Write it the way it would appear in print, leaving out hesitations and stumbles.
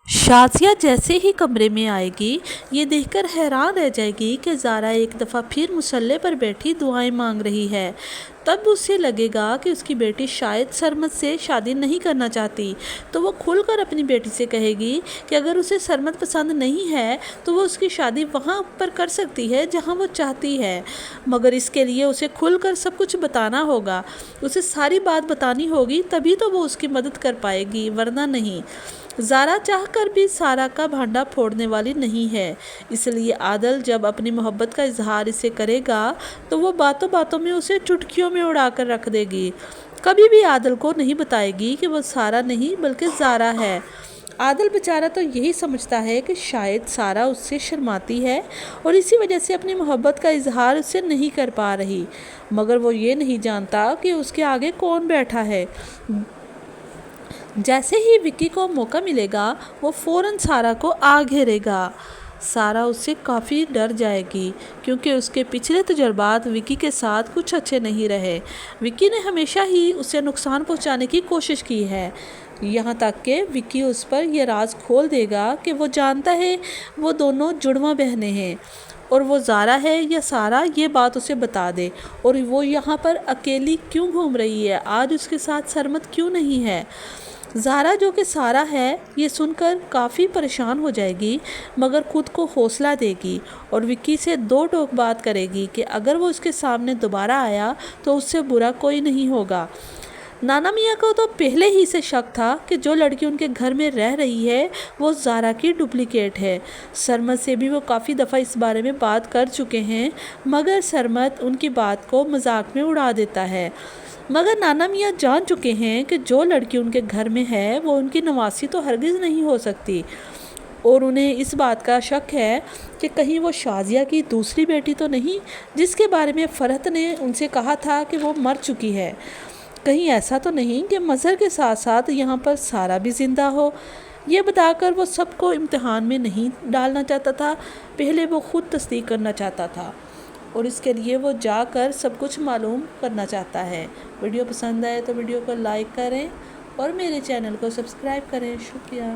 शाज़िया जैसे ही कमरे में आएगी, ये देखकर हैरान रह जाएगी कि ज़ारा एक दफ़ा फिर मुसल्ले पर बैठी दुआएं मांग रही है। तब उसे लगेगा कि उसकी बेटी शायद सरमद से शादी नहीं करना चाहती, तो वो खुलकर अपनी बेटी से कहेगी कि अगर उसे सरमद पसंद नहीं है तो वो उसकी शादी वहाँ पर कर सकती है जहाँ वो चाहती है, मगर इसके लिए उसे खुलकर सब कुछ बताना होगा। उसे सारी बात बतानी होगी, तभी तो वो उसकी मदद कर पाएगी, वरना नहीं। ज़ारा चाहकर भी सारा का भांडा फोड़ने वाली नहीं है, इसलिए आदल जब अपनी मोहब्बत का इजहार इसे करेगा तो वो बातों बातों में उसे चुटकियों में उड़ाकर रख देगी। कभी भी आदल को नहीं बताएगी कि वो सारा नहीं बल्कि ज़ारा है। आदल बेचारा तो यही समझता है कि शायद सारा उससे शर्माती है और इसी वजह से अपनी मोहब्बत का इजहार उससे नहीं कर पा रही, मगर वो ये नहीं जानता कि उसके आगे कौन बैठा है। जैसे ही विक्की को मौका मिलेगा वो फ़ौरन सारा को आ घेरेगा। सारा उससे काफ़ी डर जाएगी क्योंकि उसके पिछले तजुर्बात विक्की के साथ कुछ अच्छे नहीं रहे। विक्की ने हमेशा ही उसे नुकसान पहुंचाने की कोशिश की है, यहाँ तक कि विक्की उस पर यह राज खोल देगा कि वो जानता है वो दोनों जुड़वा बहनें हैं और वो ज़ारा है या सारा, ये बात उसे बता दे। और वो यहाँ पर अकेली क्यों घूम रही है, आज उसके साथ सरमद क्यों नहीं है। ज़ारा जो कि सारा है ये सुनकर काफ़ी परेशान हो जाएगी, मगर खुद को हौसला देगी और विक्की से दो टोक बात करेगी कि अगर वो उसके सामने दोबारा आया तो उससे बुरा कोई नहीं होगा। नाना मियाँ को तो पहले ही से शक था कि जो लड़की उनके घर में रह रही है वो ज़ारा की डुप्लीकेट है। सरमद से भी वो काफ़ी दफ़ा इस बारे में बात कर चुके हैं, मगर सरमद उनकी बात को मजाक में उड़ा देता है। मगर नाना मियाँ जान चुके हैं कि जो लड़की उनके घर में है वो उनकी नवासी तो हरगिज़ नहीं हो सकती, और उन्हें इस बात का शक है कि कहीं वो शाज़िया की दूसरी बेटी तो नहीं जिसके बारे में फ़रहत ने उनसे कहा था कि वो मर चुकी है। कहीं ऐसा तो नहीं कि मज़हर के साथ साथ यहाँ पर सारा भी ज़िंदा हो। ये बताकर वो सबको इम्तिहान में नहीं डालना चाहता था, पहले वो ख़ुद तस्दीक करना चाहता था और इसके लिए वो जाकर सब कुछ मालूम करना चाहता है। वीडियो पसंद आए तो वीडियो को लाइक करें और मेरे चैनल को सब्सक्राइब करें। शुक्रिया।